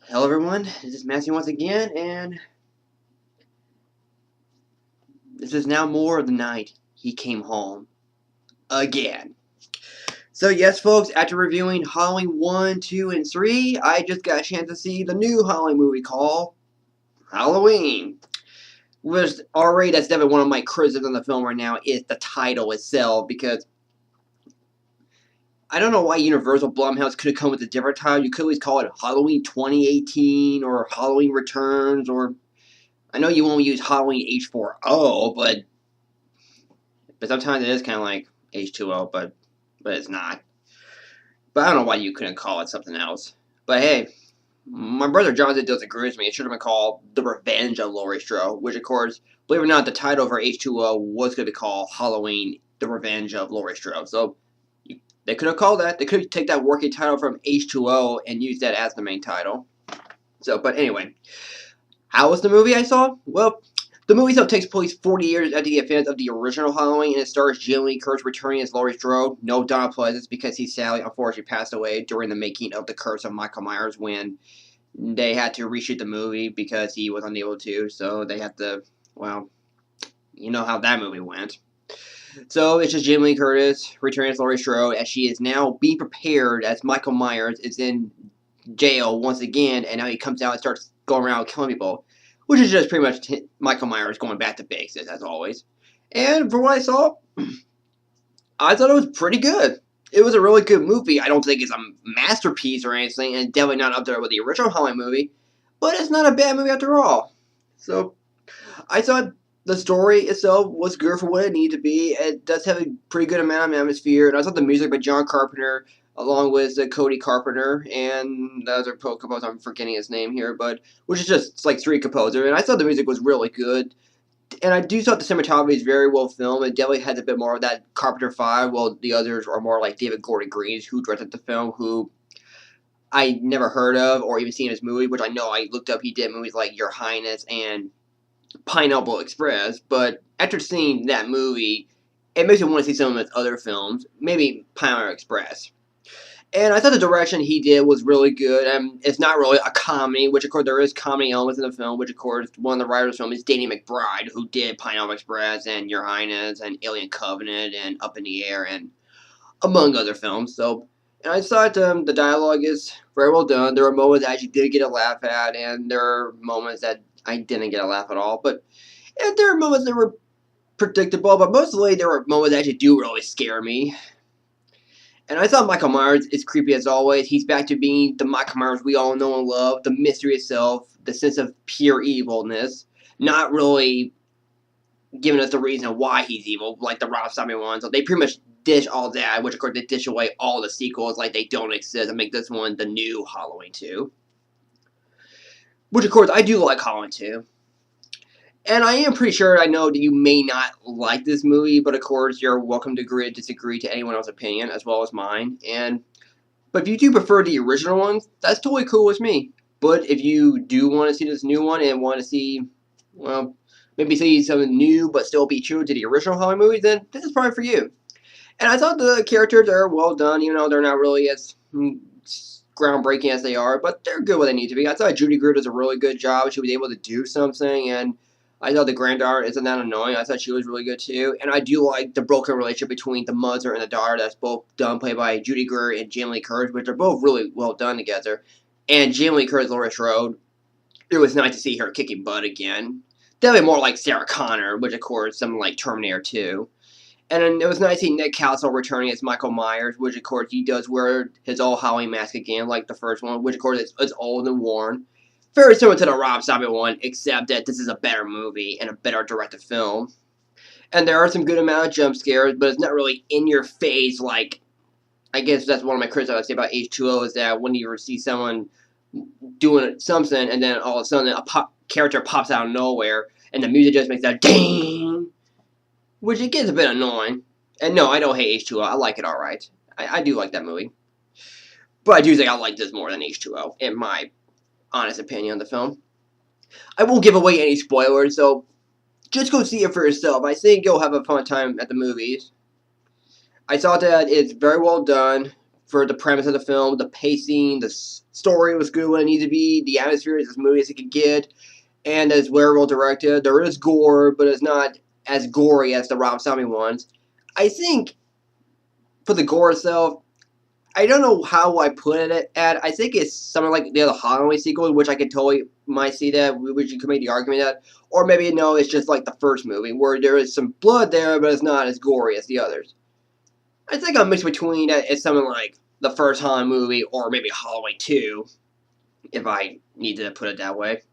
Hello everyone, this is Matthew once again, and this is now more of the night he came home. Again. So yes folks, after reviewing Halloween 1, 2, and 3, I just got a chance to see the new Halloween movie called Halloween. Which already that's definitely one of my criticisms on the film right now is the title itself, because I don't know why Universal Blumhouse could have come with a different title. You could always call it Halloween 2018 or Halloween Returns, or I know you won't use Halloween H4O, but sometimes it is kind of like H2O, but it's not. But I don't know why you couldn't call it something else. But hey, my brother Jonathan disagrees with me. It should have been called The Revenge of Laurie Strode, which of course, believe it or not, the title for H2O was going to be called Halloween: The Revenge of Laurie Strode. So they could have called that. They could take that working title from H2O and use that as the main title. So, but anyway, how was the movie I saw? Well, the movie itself takes place 40 years after the events of the original Halloween, and it stars Jamie Lee Curtis returning as Laurie Strode. No Donald Pleasence, because he sadly, unfortunately, passed away during the making of The Curse of Michael Myers when they had to reshoot the movie because he was unable to. So they had to, well, you know how that movie went. So it's just Jamie Lee Curtis returning as Laurie Strode, as she is now being prepared as Michael Myers is in jail once again, and now he comes out and starts going around killing people, which is just pretty much Michael Myers going back to basics as always. And for what I saw, I thought it was pretty good. It was a really good movie. I don't think it's a masterpiece or anything, and definitely not up there with the original Halloween movie, but it's not a bad movie after all. So I thought the story itself was good for what it needed to be. It does have a pretty good amount of atmosphere, and I thought the music by John Carpenter, along with Cody Carpenter and the other composer, I'm forgetting his name here, but which is just like three composers, and I thought the music was really good. And I do thought the cinematography is very well filmed. It definitely has a bit more of that Carpenter vibe, while the others are more like David Gordon Green, who directed the film, who I never heard of or even seen his movie, which I know I looked up. He did movies like Your Highness and Pineapple Express, but after seeing that movie, it makes me want to see some of his other films, maybe Pineapple Express. And I thought the direction he did was really good. It's not really a comedy, which of course there is comedy elements in the film, which of course one of the writers of the film is Danny McBride, who did Pineapple Express and Your Highness and Alien Covenant and Up in the Air and among other films. So, and I thought the dialogue is very well done. There are moments I actually did get a laugh at, and there are moments that I didn't get a laugh at all. But and there are moments that were predictable, but mostly there were moments that actually do really scare me. And I thought Michael Myers is creepy as always. He's back to being the Michael Myers we all know and love, the mystery itself, the sense of pure evilness, not really giving us the reason why he's evil, like the Rob Zombie ones. So they pretty much dish all that, which of course they dish away all the sequels like they don't exist and make this one the new Halloween 2. Which of course I do like Halloween 2. And I am pretty sure I know that you may not like this movie, but of course you're welcome to agree or disagree to anyone else's opinion as well as mine. But if you do prefer the original ones, that's totally cool with me. But if you do want to see this new one and want to see, well, maybe see something new but still be true to the original Halloween movies, then this is probably for you. And I thought the characters are well done, even though they're not really as groundbreaking as they are, but they're good where they need to be. I thought Judy Greer does a really good job. She was able to do something, and I thought the granddaughter isn't that annoying. I thought she was really good too. And I do like the broken relationship between the mother and the daughter that's both done, played by Judy Greer and Jamie Lee Curtis, which are both really well done together. And Jamie Lee Curtis, Laurie Strode, it was nice to see her kicking butt again. Definitely more like Sarah Connor, which of course, something like Terminator 2. And then it was nice seeing Nick Castle returning as Michael Myers, which of course he does wear his all Halloween mask again, like the first one, which of course is old and worn. Very similar to the Rob Zombie one, except that this is a better movie and a better directed film. And there are some good amount of jump scares, but it's not really in your face like, I guess that's one of my criticisms I say about H2O, is that when you see someone doing something and then all of a sudden character pops out of nowhere and the music just makes that ding, which it gets a bit annoying. And no, I don't hate H2O. I like it alright. I do like that movie. But I do think I like this more than H2O, in my honest opinion on the film. I won't give away any spoilers, so just go see it for yourself. I think you'll have a fun time at the movies. I thought that it's very well done. for the premise of the film, the pacing, the story was good when it needed to be, the atmosphere is as moody as it could get, and as well directed. There is gore, but it's not as gory as the Rob Zombie ones. I think for the gore itself, I don't know how I put it at. I think it's something like the other Halloween sequel, which I could totally might see that, which you could make the argument that, or maybe no, it's just like the first movie where there is some blood there, but it's not as gory as the others. I think I'm mixed between that. It's something like the first Halloween movie, or maybe Halloween 2, if I need to put it that way.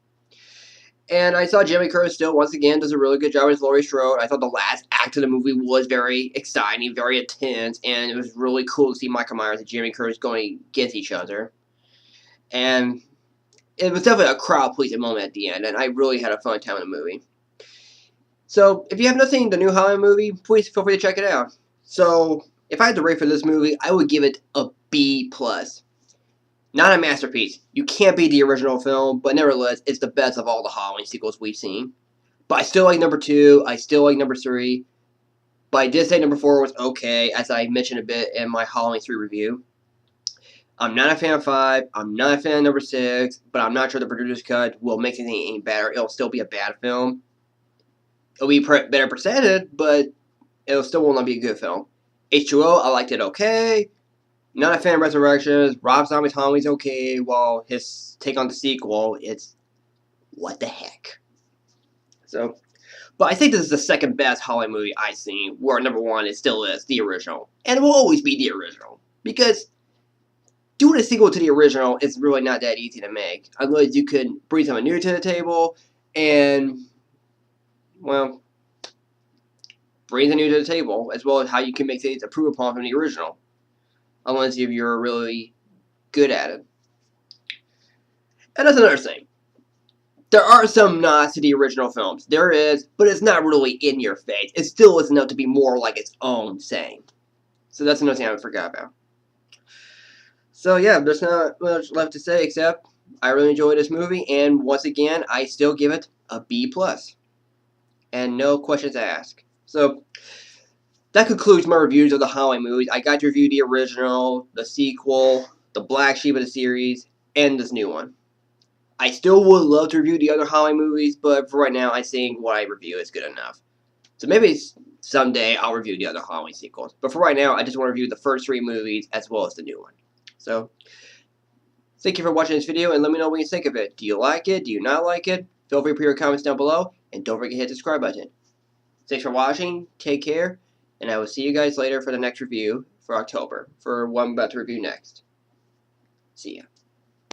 And I thought Jamie Curtis still, once again, does a really good job as Laurie Strode. I thought the last act of the movie was very exciting, very intense, and it was really cool to see Michael Myers and Jamie Curtis going against each other. And it was definitely a crowd-pleasing moment at the end, and I really had a fun time in the movie. So, if you have not seen the new Halloween movie, please feel free to check it out. So, if I had to rate for this movie, I would give it a B+. Not a masterpiece. You can't beat the original film, but nevertheless, it's the best of all the Halloween sequels we've seen. But I still like number 2. I still like number 3. But I did say number 4 was okay, as I mentioned a bit in my Halloween 3 review. I'm not a fan of 5. I'm not a fan of number 6. But I'm not sure the producer's cut will make anything any better. It'll still be a bad film. It'll be better presented, but it'll still will not be a good film. H2O, I liked it okay. Not a fan of Resurrections. Rob Zombie's Halloween's okay, while his take on the sequel, it's what the heck. So, but I think this is the second best Halloween movie I've seen, where number 1 it still is the original. And it will always be the original. Because doing a sequel to the original is really not that easy to make. Unless you can bring something new to the table, and, well, bring something new to the table, as well as how you can make things improve upon from the original. Unless if you're really good at it. And that's another thing. There are some nods to the original films. There is, but it's not really in your face. It still is enough to be more like its own thing. So that's another thing I forgot about. So yeah, there's not much left to say except I really enjoyed this movie, and once again, I still give it a B+. And no questions asked. So that concludes my reviews of the Halloween movies. I got to review the original, the sequel, the black sheep of the series, and this new one. I still would love to review the other Halloween movies, but for right now, I think what I review is good enough. So maybe someday I'll review the other Halloween sequels. But for right now, I just want to review the first 3 movies as well as the new one. So, thank you for watching this video, and let me know what you think of it. Do you like it? Do you not like it? Feel free to put your comments down below, and don't forget to hit the subscribe button. Thanks for watching, take care, and I will see you guys later for the next review for October, for what I'm about to review next. See ya.